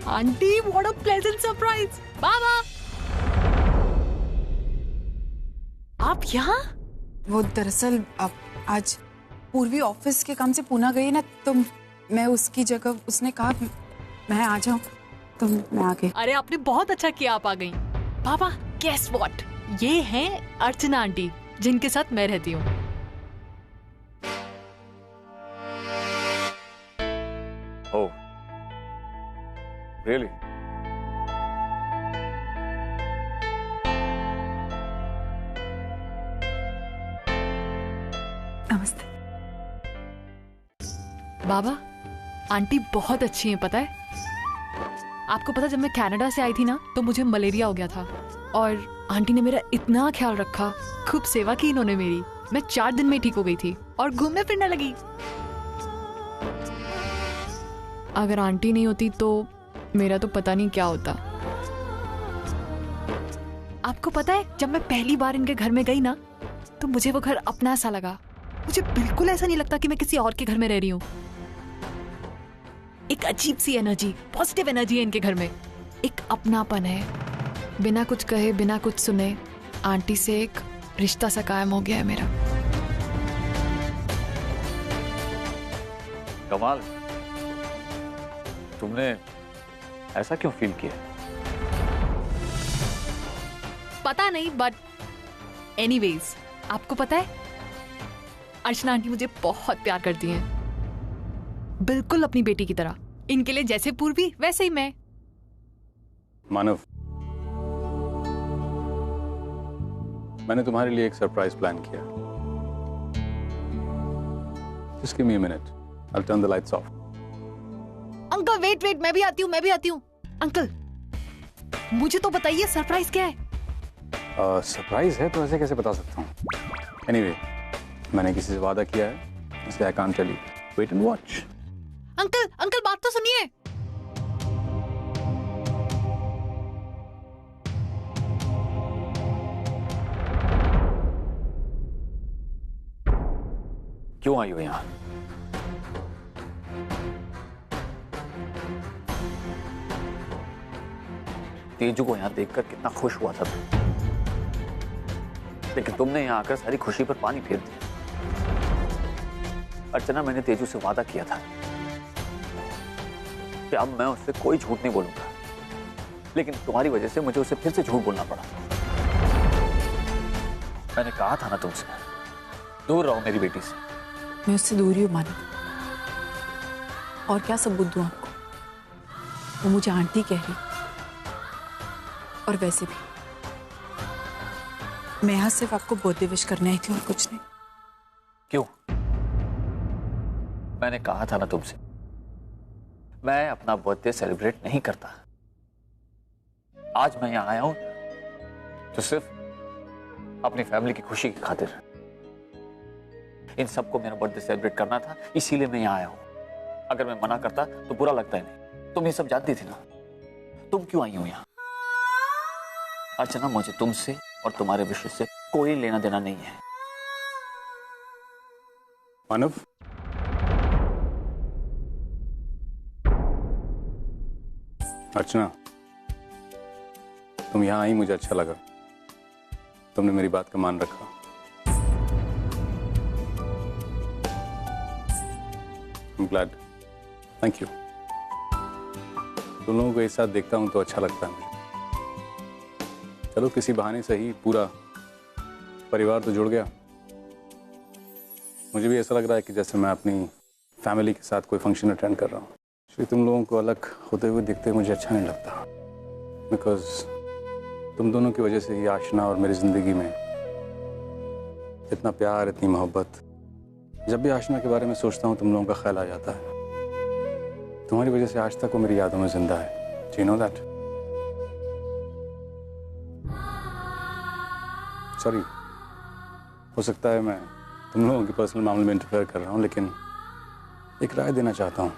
Aunty what a pleasant surprise. बाबा आप यहाँ? वो दरअसल अब आज पूर्वी ऑफिस के काम से पुणे गई ना, तो मैं उसकी जगह, उसने कहा मैं आ जाऊं तो मैं आ गई। अरे आपने बहुत अच्छा किया, आप आ गई। बाबा गेस व्हाट, ये हैं अर्चना आंटी जिनके साथ मैं रहती हूँ। Oh really? नमस्ते। बाबा आंटी बहुत अच्छी हैं, पता है? आपको पता, जब मैं कनाडा से आई थी ना तो मुझे मलेरिया हो गया था और आंटी ने मेरा इतना ख्याल रखा, खूब सेवा की इन्होंने मेरी। मैं 4 दिन में ठीक हो गई थी और घूमने फिरने लगी। अगर आंटी नहीं होती तो मेरा तो पता नहीं क्या होता। आपको पता है, जब मैं पहली बार इनके घर में गई ना तो मुझे वो घर अपना सा लगा। मुझे बिल्कुल ऐसा नहीं लगता कि मैं किसी और के घर में रह रही हूँ। एक अजीब सी एनर्जी, पॉजिटिव एनर्जी है इनके घर में। एक अपनापन है, बिना कुछ कहे बिना कुछ सुने आंटी से एक रिश्ता सा कायम हो गया है मेरा। कमाल, तुमने ऐसा क्यों फील किया? पता नहीं, बट एनीवेज आपको पता है अर्चना आंटी मुझे बहुत प्यार करती हैं, बिल्कुल अपनी बेटी की तरह। इनके लिए जैसे पूर्वी वैसे ही मैं। मानव, मैंने तुम्हारे लिए एक सरप्राइज प्लान किया। Just give me a minute. I'll turn the lights off. Uncle wait wait, मैं भी आती हूँ। अंकल मुझे तो बताइए सरप्राइज क्या है? सरप्राइज है तो ऐसे कैसे बता सकता हूँ? Anyway, मैंने किसी से वादा किया है, इसलिए I can't tell you. Wait and watch. Uncle बात तो सुनिए। क्यों आई हो यहाँ? तेजू को यहाँ देखकर कितना खुश हुआ था, लेकिन तुमने यहाँ आकर सारी खुशी पर पानी फेर दिया। अर्चना, मैंने तेजू से वादा किया था कि अब मैं उससे कोई झूठ नहीं बोलूंगा, लेकिन तुम्हारी वजह से मुझे उसे फिर से झूठ बोलना पड़ा। मैंने कहा था ना तुमसे, दूर रहो मेरी बेटी से। मैं उससे दूर ही हूँ मानव, और क्या सबूत दूं आपको? वो मुझे आंटी कह रही, और वैसे भी मैं यहाँ सिर्फ आपको बर्थडे विश करने आई थी और कुछ नहीं। क्यों? मैंने कहा था ना तुमसे, मैं अपना बर्थडे सेलिब्रेट नहीं करता। आज मैं यहां आया हूं तो सिर्फ अपनी फैमिली की खुशी की खातिर। इन सबको मेरा बर्थडे सेलिब्रेट करना था, इसीलिए मैं यहां आया हूं। अगर मैं मना करता तो बुरा लगता ही नहीं। तुम ये सब जानती थी ना, तुम क्यों आई हो यहां? अर्चना, मुझे तुमसे और तुम्हारे विषय से कोई लेना देना नहीं है। मानव, अर्चना, तुम यहाँ आई, मुझे अच्छा लगा। तुमने मेरी बात का मान रखा। I'm glad. Thank you. तुम लोगों को एक साथ देखता हूँ तो अच्छा लगता है मुझे। चलो, किसी बहाने से ही पूरा परिवार तो जुड़ गया। मुझे भी ऐसा लग रहा है कि जैसे मैं अपनी फैमिली के साथ कोई फंक्शन अटेंड कर रहा हूँ। तुम लोगों को अलग होते हुए दिखते मुझे अच्छा नहीं लगता, बिकॉज तुम दोनों की वजह से ही आशना और मेरी जिंदगी में इतना प्यार, इतनी मोहब्बत। जब भी आशना के बारे में सोचता हूँ तुम लोगों का ख्याल आ जाता है। तुम्हारी वजह से आज तक वो मेरी यादों में जिंदा है। Do you know that? Sorry, हो सकता है मैं तुम लोगों के पर्सनल मामले में इंटरफेयर कर रहा हूँ, लेकिन एक राय देना चाहता हूँ।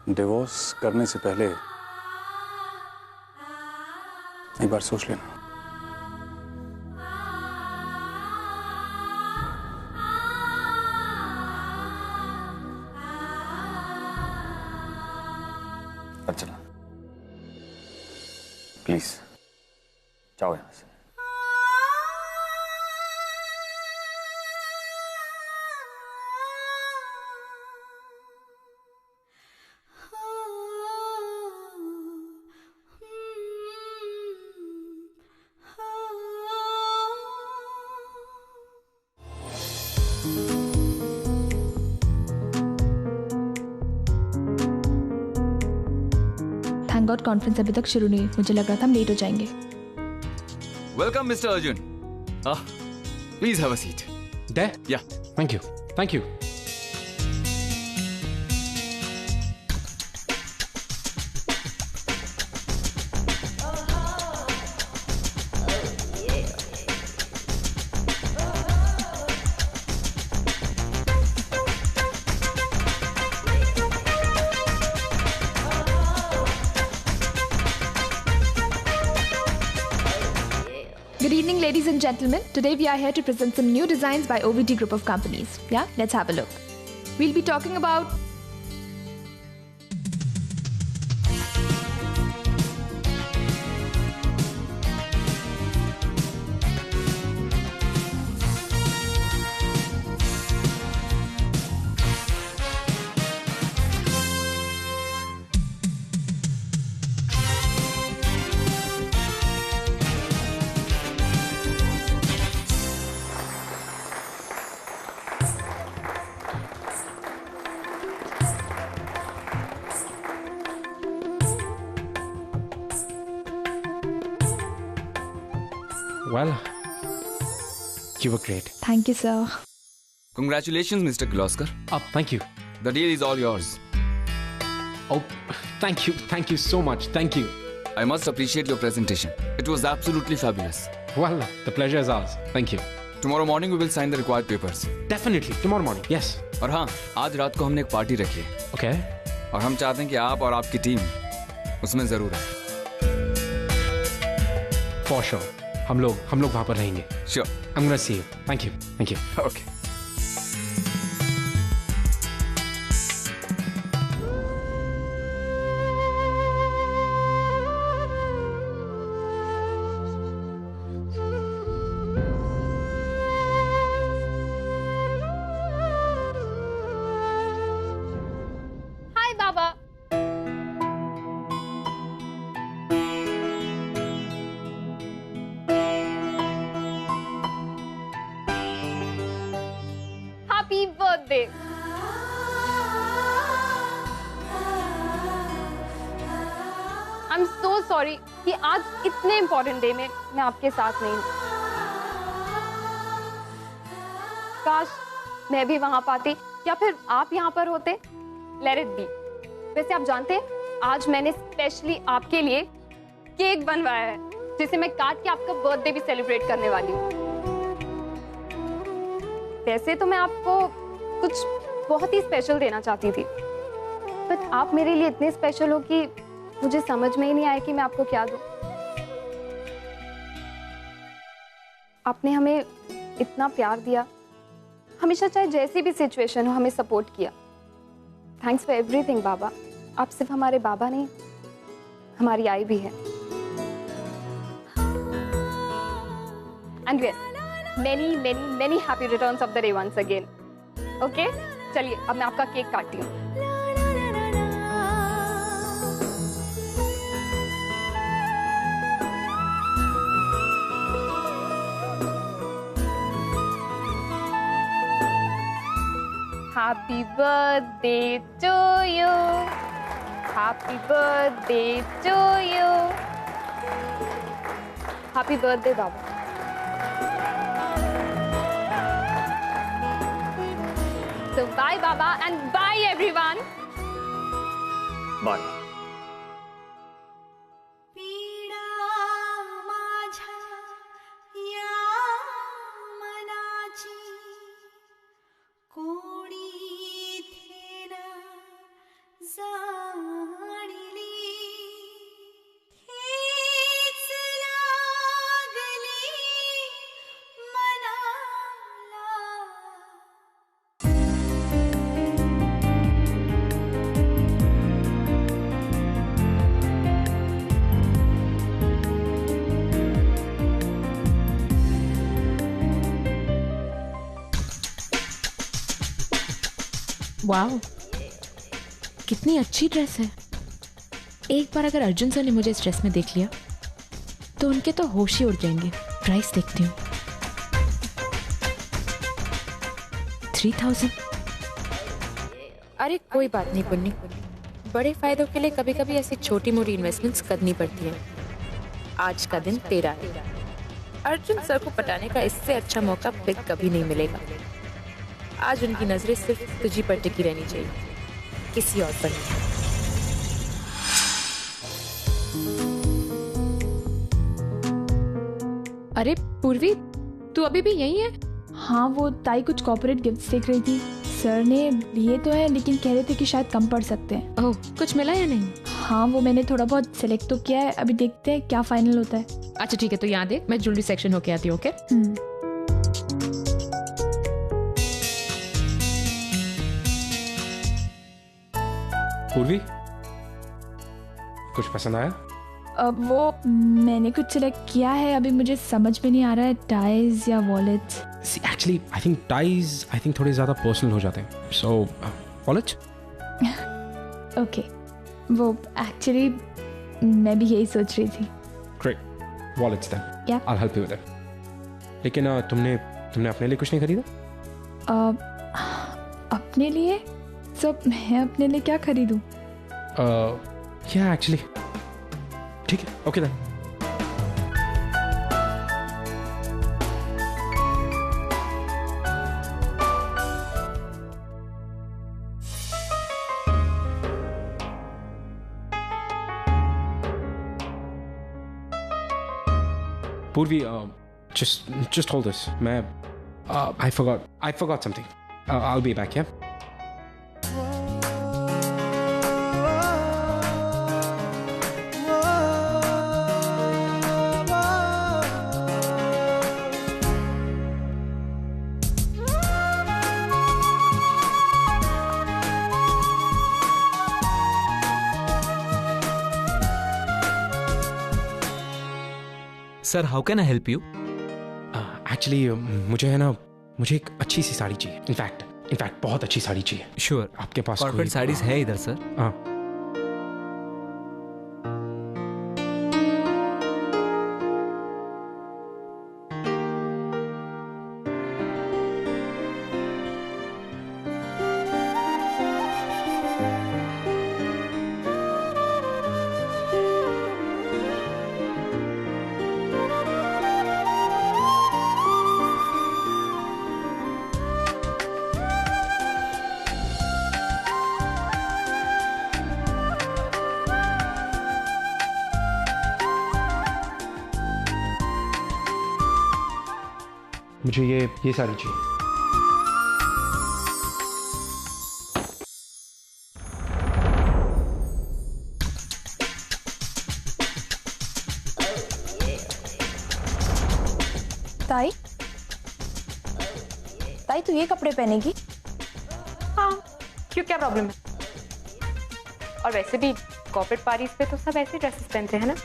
डिवोर्स करने से पहले एक बार सोच लेना। अर्चना, प्लीज जाओ यहां से। थैंक गॉड कॉन्फ्रेंस अभी तक शुरू नहीं हुई। मुझे लग रहा था हम लेट हो जाएंगे। Welcome mister Arjun. Please have a seat. There? Yeah. Thank you. Thank you. Good evening, ladies and gentlemen. Today we are here to present some new designs by OVT Group of Companies. Yeah, let's have a look. We'll be talking about Well, you were great. Thank you, sir. Congratulations, Mr. Kirloskar. Thank you. The deal is all yours. Oh, thank you. Thank you so much. Thank you. I must appreciate your presentation. It was absolutely fabulous. Well, the pleasure is ours. Thank you. Tomorrow morning we will sign the required papers. Definitely. Tomorrow morning. Yes. और हाँ, आज रात को हमने एक party रखी है Okay. और हम चाहते हैं कि आप और आपकी टीम उसमें जरूर आए। For sure. हम लोग वहाँ पर रहेंगे. Sure. I'm gonna see you. Thank you. Thank you. Okay. Hi Baba. Happy birthday. I am so sorry कि आज इतने इम्पोर्टेंट डे में मैं आपके साथ नहीं हूँ। काश मैं भी वहां पाती या फिर आप यहाँ पर होते। Let it be. वैसे आप जानते हैं आज मैंने स्पेशली आपके लिए केक बनवाया है जिसे मैं काट के आपका बर्थडे भी सेलिब्रेट करने वाली हूँ। वैसे तो मैं आपको कुछ बहुत ही स्पेशल देना चाहती थी, बट आप मेरे लिए इतने स्पेशल हो कि मुझे समझ में ही नहीं आया कि मैं आपको क्या दूं। आपने हमें इतना प्यार दिया, हमेशा चाहे जैसी भी सिचुएशन हो हमें सपोर्ट किया। थैंक्स फॉर एवरीथिंग बाबा। आप सिर्फ हमारे बाबा नहीं, हमारी आई भी है। And yes, many many many happy returns of the day once again. Okay, चलिए अब मैं आपका केक काटती हूँ। Happy birthday to you. Happy birthday to you. Happy birthday, Baba. So bye, Baba, and bye, everyone. Bye. Wow, कितनी अच्छी dress है। एक बार अगर अर्जुन सर ने मुझे इस ड्रेस में देख लिया तो उनके तो होश ही उड़ जाएंगे। प्राइस देखती हूँ। 3000। अरे कोई बात नहीं पुन्नी, बड़े फायदों के लिए कभी कभी ऐसी छोटी मोटी इन्वेस्टमेंट्स करनी पड़ती हैं। आज का दिन तेरा है। अर्जुन सर को पटाने का इससे अच्छा मौका फिर कभी नहीं मिलेगा। आज उनकी नजरें सिर्फ तुझी पर टिकी रहनी चाहिए, किसी और पर नहीं। अरे पूर्वी, तू अभी भी यहीं है? हाँ, वो ताई कुछ कॉर्पोरेट गिफ्ट्स देख रही थी। सर ने लिए तो है लेकिन कह रहे थे कि शायद कम पड़ सकते हैं। ओह, कुछ मिला या नहीं? हाँ, वो मैंने थोड़ा बहुत सेलेक्ट तो किया है, अभी देखते हैं क्या फाइनल होता है। अच्छा ठीक है, तो यहाँ देख, मैं ज्वेलरी सेक्शन होके आती हूँ। ओके? पूर्वी, कुछ पसंद आया? अब वो मैंने कुछ सिलेक्ट किया है, अभी मुझे समझ में नहीं आ रहा है टाइज या wallets. See, actually, I think ties, I think थोड़े ज़्यादा पर्सनल हो जाते हैं. So, wallets? ओके, वो एक्चुअली मैं भी यही सोच रही थी। Great. Wallets then. Yeah. I'll help you with it. लेकिन तुमने अपने लिए कुछ नहीं खरीदा? अपने लिए? सब मैं अपने लिए क्या खरीदूं? Yeah, actually. ठीक है, okay then. Purvi, just hold this. I forgot something. I'll be back, yeah? Sir, how can I help you? Actually मुझे एक अच्छी सी साड़ी चाहिए। इनफैक्ट बहुत अच्छी साड़ी चाहिए। श्योर, आपके पास कॉर्पोरेट साड़ीज है इधर सर। हाँ। मुझे ये साड़ी चाहिए। ताई तू ये कपड़े पहनेगी? हाँ, क्यों, क्या प्रॉब्लम है? और वैसे भी कॉर्पोरेट पार्टीज पे तो सब ऐसे ड्रेसेस पहनते हैं ना।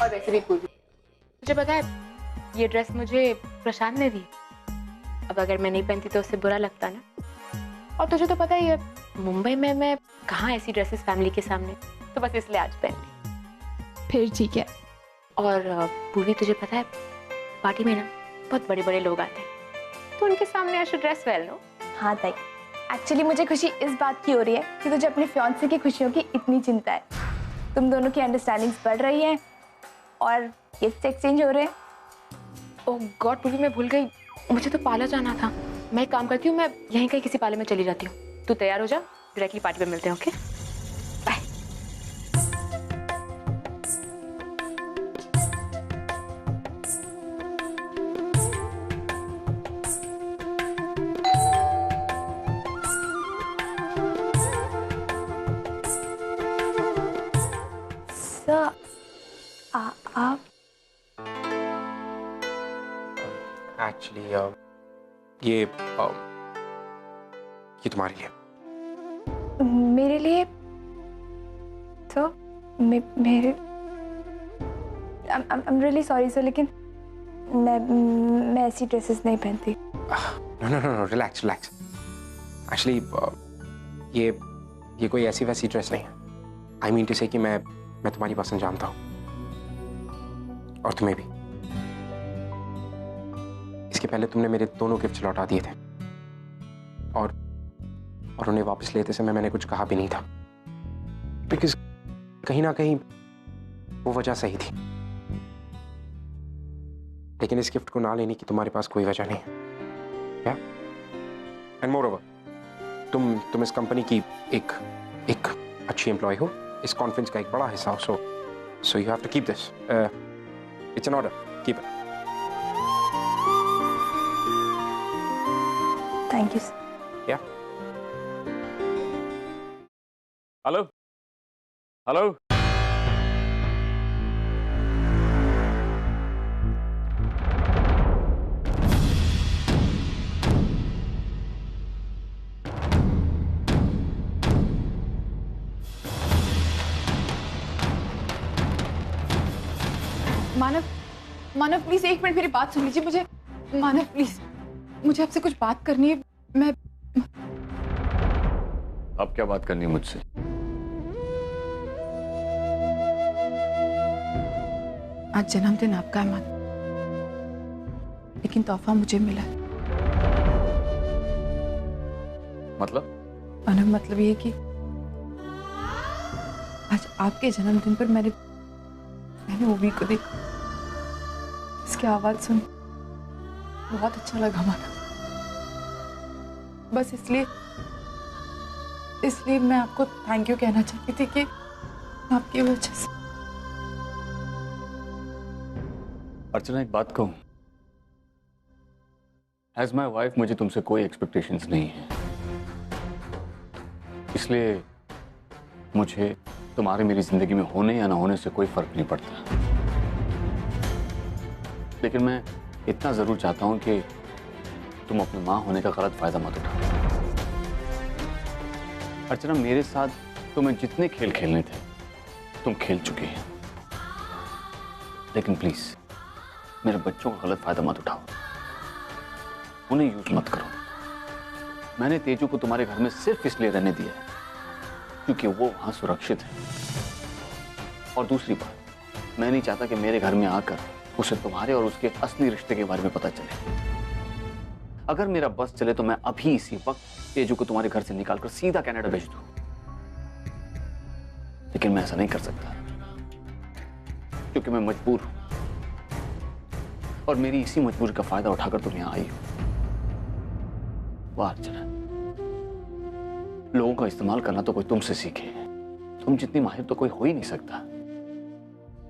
और वैसे भी पूरी, तुझे पता है ये ड्रेस मुझे प्रशांत ने दी। अब अगर मैं नहीं पहनती तो उससे बुरा लगता ना। और तुझे तो पता ही है मुंबई में मैं कहाँ ऐसी ड्रेसेस फैमिली के सामने, तो बस इसलिए आज पहन ली। फिर ठीक है। और पूरी, तुझे पता है पार्टी में ना बहुत बड़े बड़े लोग आते हैं, तो उनके सामने I should dress well, no? हाँ ताई, एक्चुअली मुझे खुशी इस बात की हो रही है कि तुझे अपने फियांसे की खुशियों की इतनी चिंता है। तुम दोनों की अंडरस्टैंडिंग्स बढ़ रही हैं और गिफ्ट एक्सचेंज हो रहे हैं। ओह गॉड पूरी, मैं भूल गई, मुझे तो पार्लर जाना था। मैं एक काम करती हूँ, मैं यहीं कहीं किसी पार्लर में चली जाती हूँ। तू तैयार हो जा, डायरेक्टली पार्टी पे मिलते हैं। Okay, bye. आप एक्चुअली ये तुम्हारे लिए। मेरे लिए तो मेरे I'm really sorry सर, लेकिन मैं ऐसी ड्रेसेस नहीं पहनती। No, relax. एक्चुअली ये कोई ऐसी वैसी ड्रेस नहीं है। आई मीन टू से कि मैं तुम्हारी पसंद जानता हूँ, और तुम्हें भी। इसके पहले तुमने मेरे दोनों गिफ्ट लौटा दिए थे, और उन्हें वापस लेते समय मैंने कुछ कहा भी नहीं था, बिकॉज कहीं ना कहीं वो वजह सही थी। लेकिन इस गिफ्ट को ना लेने की तुम्हारे पास कोई वजह नहीं है, क्या? एंड मोर ओवर, तुम इस कंपनी की एक अच्छी एम्प्लॉय हो, इस कॉन्फ्रेंस का एक बड़ा हिस्सा हो, so you have to keep this. It's an order, keep it. Thank you. या हेलो हेलो, मानव प्लीज एक मिनट मेरी बात सुन लीजिए। मानव प्लीज, मुझे आपसे कुछ बात करनी है। मैं अब क्या बात करनी है मुझसे? आज जन्मदिन आपका है मानव, लेकिन तोहफा मुझे मिला है। मतलब? मतलब ये कि आज आपके जन्मदिन पर मैंने ओवी को देखा, इसकी आवाज सुन बहुत अच्छा लगा माना। बस इसलिए मैं आपको थैंक यू कहना चाहती थी कि आपकी वजह से। अर्चना, एक बात कहूं, एज माई वाइफ मुझे तुमसे कोई एक्सपेक्टेशंस नहीं है, इसलिए मुझे तुम्हारे मेरी जिंदगी में होने या ना होने से कोई फर्क नहीं पड़ता। लेकिन मैं इतना जरूर चाहता हूं कि तुम अपनी मां होने का गलत फायदा मत उठाओ। अर्चना, मेरे साथ तुम्हें जितने खेल खेलने थे तुम खेल चुके हैं, लेकिन प्लीज मेरे बच्चों का गलत फायदा मत उठाओ, उन्हें यूज मत करो। मैंने तेजू को तुम्हारे घर में सिर्फ इसलिए रहने दिया है क्योंकि वो वहां सुरक्षित है, और दूसरी बात, मैं नहीं चाहता कि मेरे घर में आकर उसे तुम्हारे और उसके असली रिश्ते के बारे में पता चले। अगर मेरा बस चले तो मैं अभी इसी वक्त तेजू को तुम्हारे घर से निकालकर सीधा कनाडा भेज दूं, लेकिन मैं ऐसा नहीं कर सकता क्योंकि मैं मजबूर हूं, और मेरी इसी मजबूरी का फायदा उठाकर तुम यहां आई हो। वाह अर्चना, लोगों का इस्तेमाल करना तो कोई तुमसे सीखे, तुम जितनी माहिर तो कोई हो ही नहीं सकता।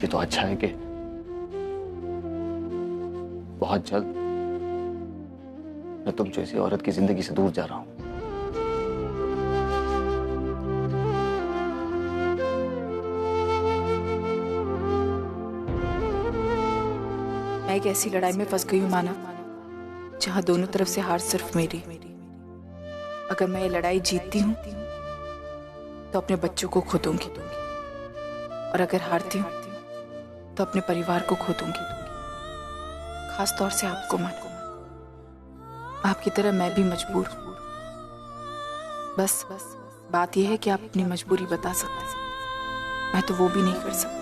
ये तो अच्छा है कि बहुत जल्द मैं तुम जैसी औरत की जिंदगी से दूर जा रहा हूं। मैं एक ऐसी लड़ाई में फंस गई हूँ मानव, जहां दोनों तरफ से हार सिर्फ मेरी। अगर मैं ये लड़ाई जीतती हूँ तो अपने बच्चों को खो दूंगी, और अगर हारती हूँ तो अपने परिवार को खो दूंगी, खास तौर से आपको मानो। आपकी तरह मैं भी मजबूर हूँ, बस बात यह है कि आप अपनी मजबूरी बता सकते हैं, मैं तो वो भी नहीं कर सकती।